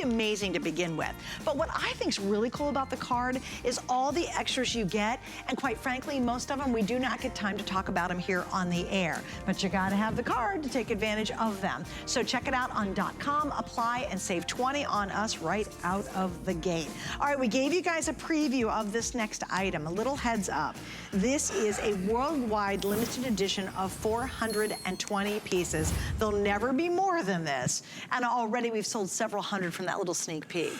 Amazing to begin with. But what I think is really cool about the card is all the extras you get, and quite frankly, most of them we do not get time to talk about them here on the air. But you gotta have the card to take advantage of them. So check it out on .com, apply, and save 20 on us right out of the gate. All right, we gave you guys a preview of this next item, a little heads up. This is a worldwide limited edition of 420 pieces. There'll never be more than this. And already we've sold several hundred from that little sneak peek.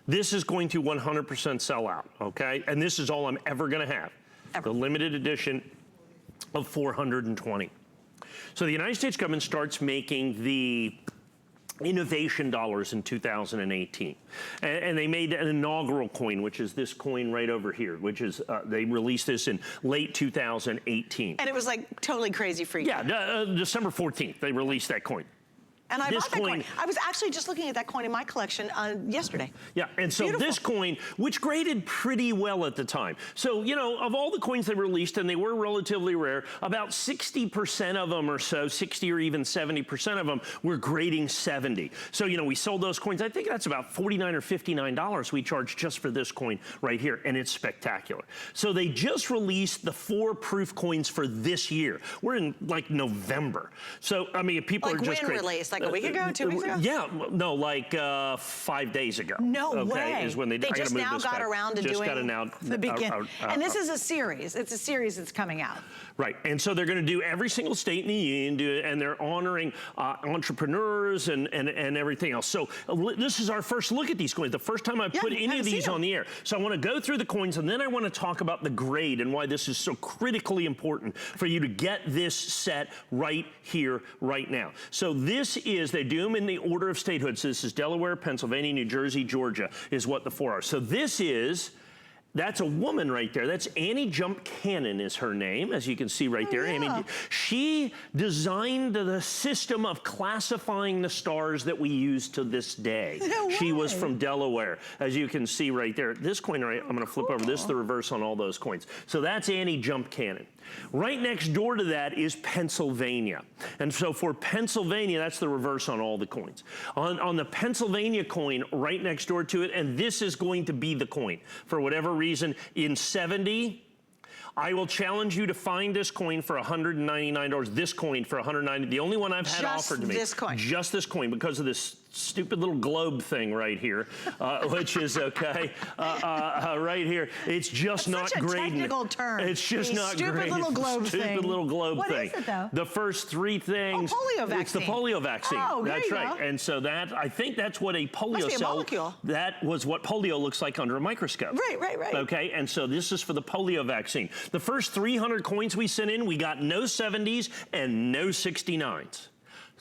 This is going to 100% sell out, okay? And this is all I'm ever gonna have. Ever. The limited edition of 420. So the United States government starts making the innovation dollars in 2018. And they made an inaugural coin, which is this coin right over here, which is, they released this in late 2018. And it was like totally crazy free. Yeah, December 14th, they released that coin. And I bought that coin. I was actually just looking at that coin in my collection yesterday. Yeah, and so Beautiful. This coin, which graded pretty well at the time. So, you know, of all the coins they released, and they were relatively rare, about 60% of them or so, 60 or even 70% of them were grading 70. So, you know, we sold those coins. I think that's about $49 or $59 we charged just for this coin right here, and it's spectacular. So they just released the 4 proof coins for this year. We're in, like, November. So, I mean, people are just crazy. Released? Like a week ago, 2 weeks ago? Yeah, no, like 5 days ago. No way. Is when they just now got around to doing the beginning. And this is a series. It's a series that's coming out. Right, and so they're going to do every single state in the union, and they're honoring entrepreneurs and everything else. So this is our first look at these coins, the first time I've put any of these on the air. So I want to go through the coins, and then I want to talk about the grade and why this is so critically important for you to get this set right here, right now. So this is, they do them in the order of statehood. So this is Delaware, Pennsylvania, New Jersey, Georgia is what the 4 are. So this is, that's a woman right there. That's Annie Jump Cannon is her name, as you can see right there. Yeah. Annie, she designed the system of classifying the stars that we use to this day. No She way. was from Delaware, as you can see right there. This coin, right, I'm gonna flip over. This is the reverse on all those coins. So that's Annie Jump Cannon. Right next door to that is Pennsylvania. And so for Pennsylvania, that's the reverse on all the coins. On the Pennsylvania coin, right next door to it, and this is going to be the coin. For whatever reason, in 70, I will challenge you to find this coin for $199. This coin for $190. The only one I've had offered to me. Just this coin. Just this coin, because of this stupid little globe thing right here, which is okay. Right here, it's just not grading. Such a technical term. It's just not grading. Stupid little globe thing. Stupid little globe thing. What is it though? The first 3 things. Oh, polio vaccine. It's the polio vaccine. Oh, there that's you right. go. And so that, I think that's what a polio Must be a cell. molecule. That was what polio looks like under a microscope. Right. Okay, and so this is for the polio vaccine. The first 300 coins we sent in, we got no 70s and no 69s.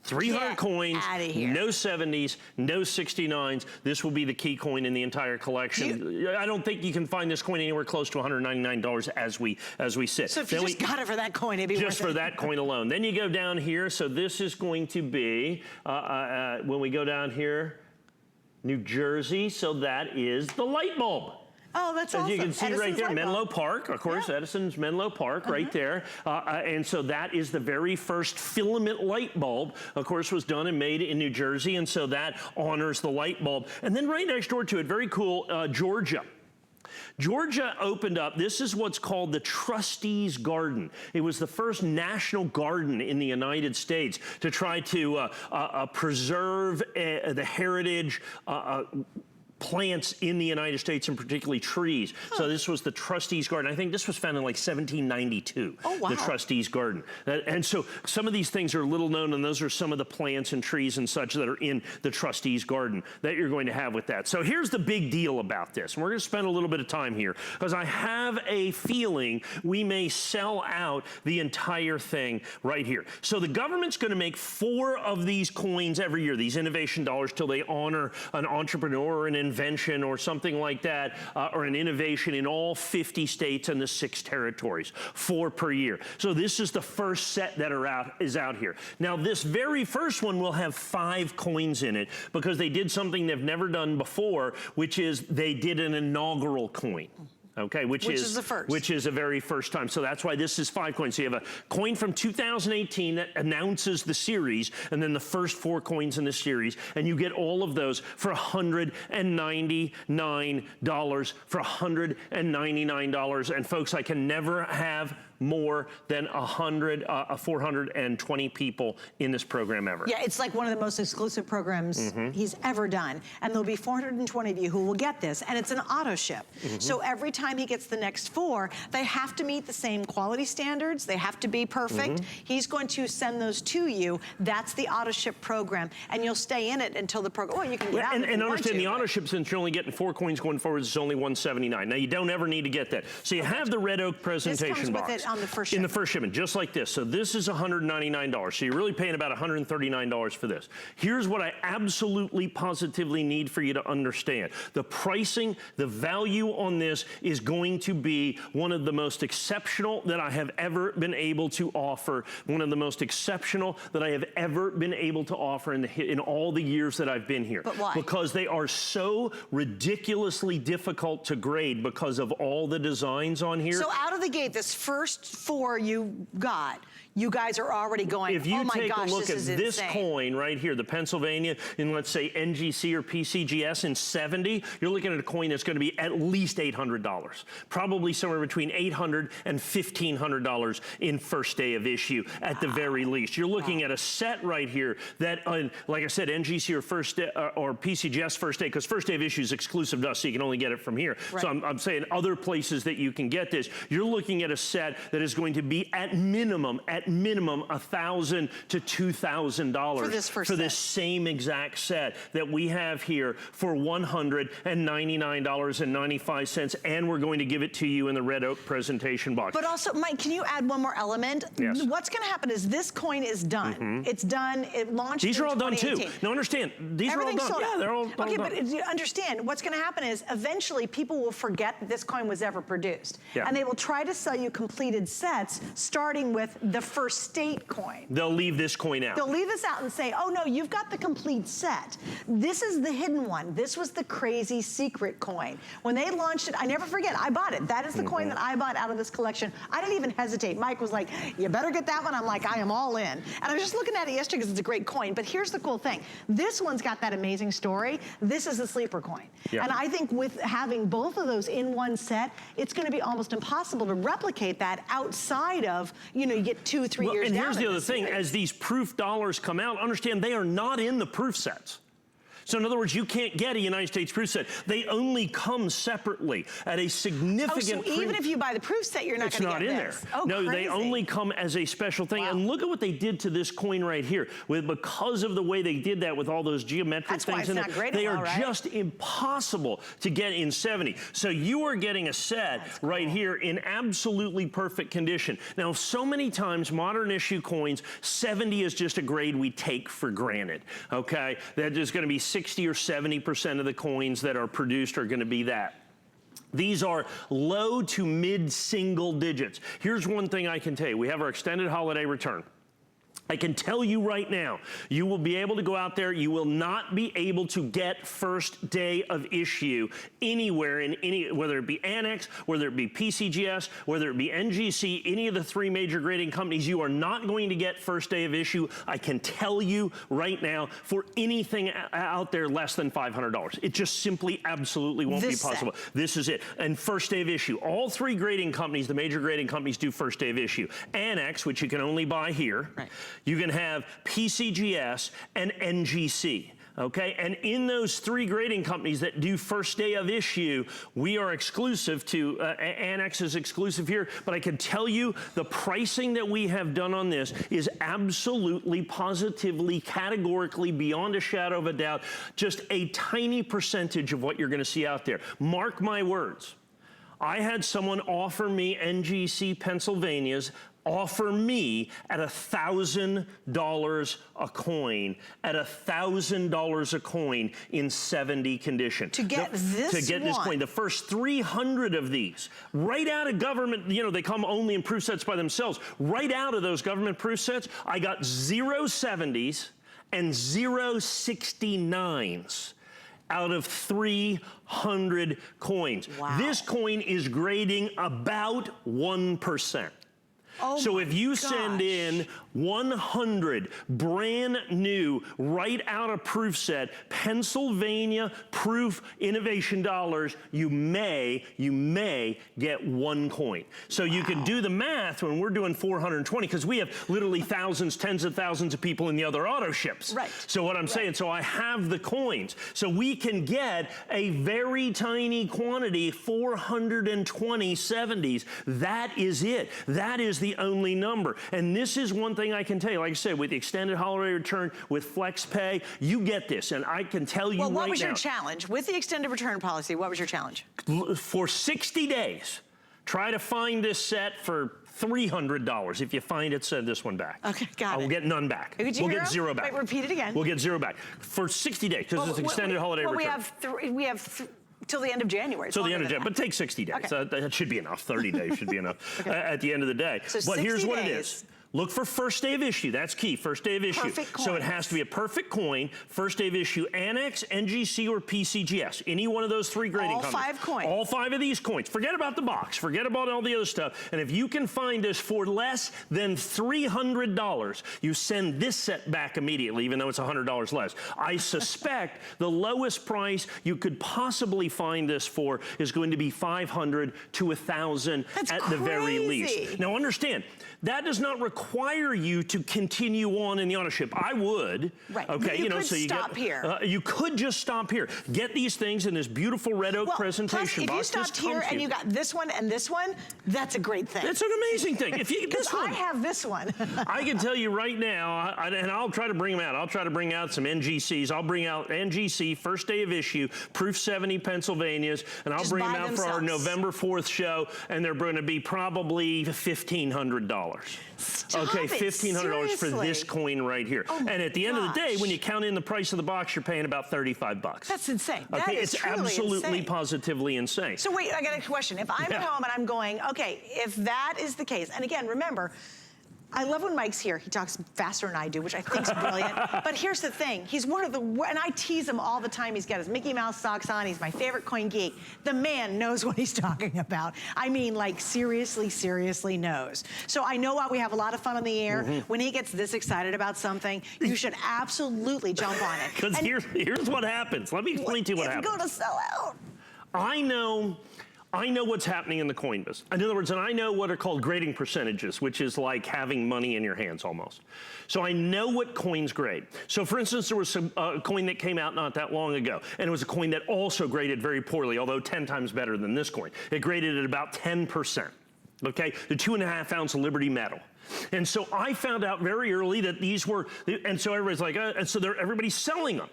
300 coins, no 70s, no 69s. This will be the key coin in the entire collection. I don't think you can find this coin anywhere close to $199 as we sit. So if you just got it for that coin, it'd be worth it. Just for that coin alone. Then you go down here. So this is going to be, when we go down here, New Jersey. So that is the light bulb. Oh, that's awesome. As you can see Edison's right there, Menlo Menlo Park, of course, Edison's Menlo Park right there. And so that is the very first filament light bulb, of course, was done and made in New Jersey. And so that honors the light bulb. And then right next door to it, very cool, Georgia. Georgia opened up, this is what's called the Trustees Garden. It was the first national garden in the United States to try to preserve the heritage plants in the United States, and particularly trees. So this was the Trustees Garden. I think this was founded in like 1792, the Trustees Garden. And so some of these things are little known, and those are some of the plants and trees and such that are in the Trustees Garden that you're going to have with that. So here's the big deal about this. And we're gonna spend a little bit of time here, because I have a feeling we may sell out the entire thing right here. So the government's gonna make 4 of these coins every year, these innovation dollars, till they honor an entrepreneur or an invention or something like that, or an innovation in all 50 states and the 6 territories, 4 per year. So this is the first set that is out here. Now this very first one will have 5 coins in it, because they did something they've never done before, which is they did an inaugural coin. Okay, which is the first. Which is a very first time. So that's why this is 5 coins. So you have a coin from 2018 that announces the series, and then the first 4 coins in the series, and you get all of those for $199. For $199. And folks, I can never have more than 420 people in this program ever. Yeah, it's like one of the most exclusive programs he's ever done. And there'll be 420 of you who will get this, and it's an auto ship. So every time he gets the next 4, they have to meet the same quality standards. They have to be perfect. He's going to send those to you. That's the auto ship program, and you'll stay in it until the program. Well, you can get out. And understand the auto ship, since you're only getting 4 coins going forward, it's only $179. Now you don't ever need to get that. So you have the red oak presentation box. With it on the first in the first shipment, just like this. So this is $199. So you're really paying about $139 for this. Here's what I absolutely positively need for you to understand. The pricing, the value on this is going to be one of the most exceptional that I have ever been able to offer. One of the most exceptional that I have ever been able to offer in all the years that I've been here. But why? Because they are so ridiculously difficult to grade because of all the designs on here. So out of the gate, this first 4 you got, you guys are already going, if you oh my take gosh, a look at this insane. coin right here, the Pennsylvania in, let's say, NGC or PCGS in 70, you're looking at a coin that's going to be at least $800. Probably somewhere between $800 and $1,500 in first day of issue at the very least. You're looking at a set right here that, like I said, NGC or first day, or PCGS first day, because first day of issue is exclusive to us, so you can only get it from here. Right. So I'm saying other places that you can get this. You're looking at a set that is going to be at minimum $1,000 to $2,000 for this same exact set that we have here for $199.95, and we're going to give it to you in the red oak presentation box. But also, Mike, can you add one more element? Yes. What's going to happen is this coin is done. It's done. It launched. These are all done too. 2018. Now understand, these are all done. Sold out. Yeah, they're all okay, done. but you understand what's going to happen is eventually people will forget that this coin was ever produced, Yeah. and they will try to sell you completed sets, starting with the first state coin. They'll leave this coin out. They'll leave this out and say, oh no, you've got the complete set. This is the hidden one. This was the crazy secret coin. When they launched it, I never forget, I bought it. That is the coin that I bought out of this collection. I didn't even hesitate. Mike was like, you better get that one. I'm like, I am all in. And I was just looking at it yesterday because it's a great coin. But here's the cool thing. This one's got that amazing story. This is the sleeper coin. Yeah. And I think with having both of those in one set, it's going to be almost impossible to replicate that outside of, you know, you get 2 or 3 years and down. here's the other thing, as these proof dollars come out, understand they are not in the proof sets. So in other words, you can't get a United States proof set. They only come separately at a significant so even if you buy the proof set, you're not going to get this. It's not in there. No, they only come as a special thing. Wow. And look at what they did to this coin right here. Because of the way they did that with all those geometric things in it, they are just impossible to get in 70. So you are getting a set right here in absolutely perfect condition. Now, so many times modern issue coins, 70 is just a grade we take for granted, okay? That is going to be 60 or 70% of the coins that are produced are going to be that. These are low to mid single digits. Here's one thing I can tell you. We have our extended holiday return. I can tell you right now, you will be able to go out there, you will not be able to get first day of issue anywhere in any, whether it be Annex, whether it be PCGS, whether it be NGC, any of the 3 major grading companies, you are not going to get first day of issue, I can tell you right now, for anything out there less than $500. It just simply absolutely won't be possible. This is it. And first day of issue. All 3 grading companies, the major grading companies, do first day of issue. Annex, which you can only buy here. Right. You can have PCGS and NGC. Okay, and in those 3 grading companies that do first day of issue, we are exclusive to, Annex is exclusive here, but I can tell you the pricing that we have done on this is absolutely, positively, categorically, beyond a shadow of a doubt, just a tiny percentage of what you're gonna see out there. Mark my words. I had someone offer me NGC Pennsylvania's, offer me at $1,000 a coin, at $1,000 a coin in 70 condition. To get this coin. The first 300 of these, right out of government, you know, they come only in proof sets by themselves. Right out of those government proof sets, I got 0 70s and 0 69s. out of 300 coins. Wow. This coin is grading about 1%. Oh so if you send gosh. in 100 brand new, right out of proof set, Pennsylvania proof innovation dollars, you may get 1 coin. So you can do the math when we're doing 420, because we have literally thousands, tens of thousands of people in the other auto ships. Right. So what I'm saying, so I have the coins. So we can get a very tiny quantity, 420 70s. That is it. That is the only number. And this is one thing I can tell you, like I said, with the extended holiday return, with flex pay, you get this. And I can tell you right now. Well, what was your challenge? With the extended return policy, what was your challenge? For 60 days, try to find this set for $300. If you find it, send this one back. Okay, got it. We'll get none back. We'll get 0 back. Wait, repeat it again. We'll get 0 back. For 60 days, because it's extended holiday return. We have till the end of January. Till the end of January, but take 60 days. Okay. That should be enough. 30 days should be enough at the end of the day. So but here's what it days. is. Look for first day of issue. That's key, first day of issue. Perfect coins. So it has to be a perfect coin, first day of issue, ANACS, NGC, or PCGS. Any one of those 3 grading companies. All 5 coins. All 5 of these coins. Forget about the box. Forget about all the other stuff. And if you can find this for less than $300, you send this set back immediately, even though it's $100 less. I suspect the lowest price you could possibly find this for is going to be $500 to $1,000 at the very least. Now understand, that does not require you to continue on in the auto ship. I would. Right. Okay. You could stop here. You could just stop here. Get these things in this beautiful red oak presentation plus, box. if you stopped here and you got this one and this one, that's a great thing. That's an amazing thing. If you this one, I have this one. I can tell you right now, and I'll try to bring them out. I'll try to bring out some NGCs. I'll bring out NGC first day of issue, Proof 70 Pennsylvanias, and I'll bring them out for our November 4th show, and they're going to be probably $1,500. Okay, $1,500 for this coin right here. Oh and at the end of the day, when you count in the price of the box, you're paying about 35 bucks. That's insane. Okay, that is it's truly absolutely, insane. Positively insane. So wait, I got a question. If I'm at home and I'm going, okay, if that is the case, and again, remember, I love when Mike's here. He talks faster than I do, which I think is brilliant. But here's the thing. He's one of the, and I tease him all the time. He's got his Mickey Mouse socks on. He's my favorite coin geek. The man knows what he's talking about. I mean, like, seriously, seriously knows. So I know we have a lot of fun on the air. When he gets this excited about something, you should absolutely jump on it. Because here's what happens. Let me explain to you what happens. It's going to sell out. I know what's happening in the coin business. In other words, and I know what are called grading percentages, which is like having money in your hands almost. So I know what coins grade. So for instance, there was some coin that came out not that long ago, and it was a coin that also graded very poorly, although 10 times better than this coin. It graded at about 10%, okay? The 2.5 ounce Liberty metal. And so I found out very early that these were, and so everybody's like, and so everybody's selling them.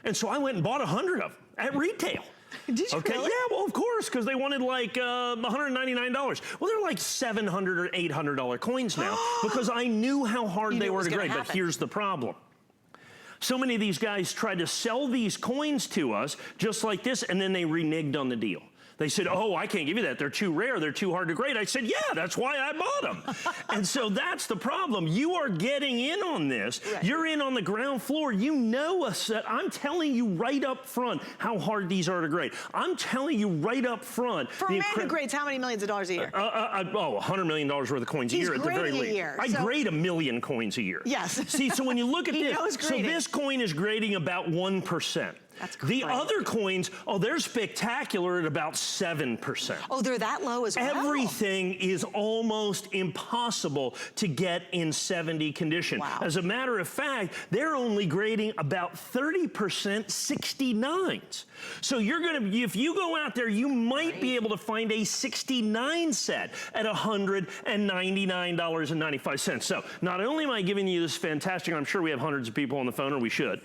And so I went and bought 100 of them at retail. Did you really? Yeah, well, of course, because they wanted like $199. Well, they're like $700 or $800 coins now because I knew how hard they were to grade. But here's the problem. So many of these guys tried to sell these coins to us just like this, and then they reneged on the deal. They said, oh, I can't give you that. They're too rare. They're too hard to grade. I said, yeah, that's why I bought them. And so that's the problem. You are getting in on this. Right. You're in on the ground floor. You know us. I'm telling you right up front how hard these are to grade. I'm telling you right up front. For a man who grades how many millions of dollars a year? $100 million worth of coins a year at the very least. I grade 1 million coins a year. Yes. See, so when you look at this, so this coin is grading about 1%. That's crazy. The other coins, they're spectacular at about 7%. Oh, they're that low as well? Everything is almost impossible to get in 70 condition. Wow. As a matter of fact, they're only grading about 30% 69s. So you're gonna, if you go out there, you might be able to find a 69 set at $199.95. So not only am I giving you this fantastic, I'm sure we have hundreds of people on the phone, or we should,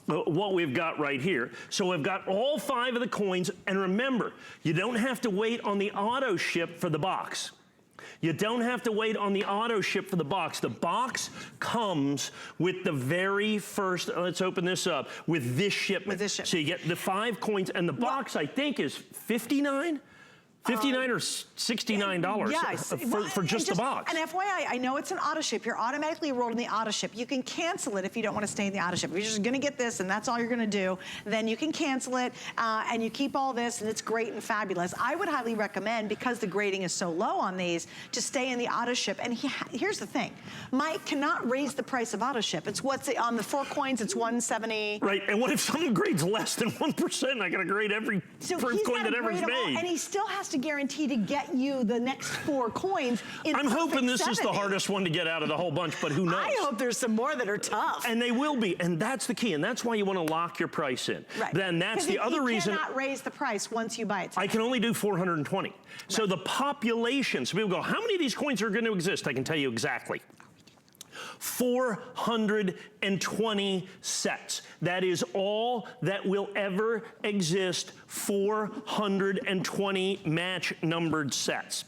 what we've got right here. So I've got all 5 of the coins, and remember, you don't have to wait on the auto ship for the box. You don't have to wait on the auto ship for the box. The box comes with the very first, let's open this up, with this shipment. With this shipment. So you get the 5 coins, and the box, I think, is $59. $59 or $69 yes. for just the box. And FYI, I know it's an AutoShip. You're automatically enrolled in the AutoShip. You can cancel it if you don't want to stay in the AutoShip. If you're just going to get this and that's all you're going to do, then you can cancel it and you keep all this and it's great and fabulous. I would highly recommend, because the grading is so low on these, to stay in the AutoShip. And here's the thing. Mike cannot raise the price of AutoShip. It's what's on the 4 coins, it's 170. Right, and what if someone grades less than 1%? I got to grade every coin that ever's made. And he still has to guarantee to get you the next 4 coins in I'm hoping this 70. is the hardest one to get out of the whole bunch, but who knows? I hope there's some more that are tough. And they will be, and that's the key, and that's why you want to lock your price in. Right. Then that's the other reason. You cannot raise the price once you buy it today. I can only do 420. Right. So the population, so people go, how many of these coins are going to exist? I can tell you exactly. 420 sets. That is all that will ever exist, 420 match numbered sets.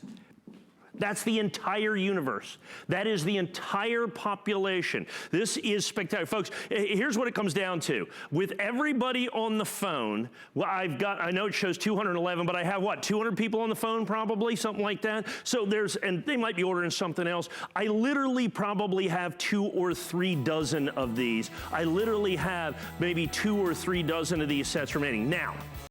That's the entire universe. That is the entire population. This is spectacular. Folks, here's what it comes down to. With everybody on the phone, well, I know it shows 211, but I have what, 200 people on the phone probably, something like that? So and they might be ordering something else. I literally probably have 2 or 3 dozen of these. I literally have maybe 2 or 3 dozen of these sets remaining. Now,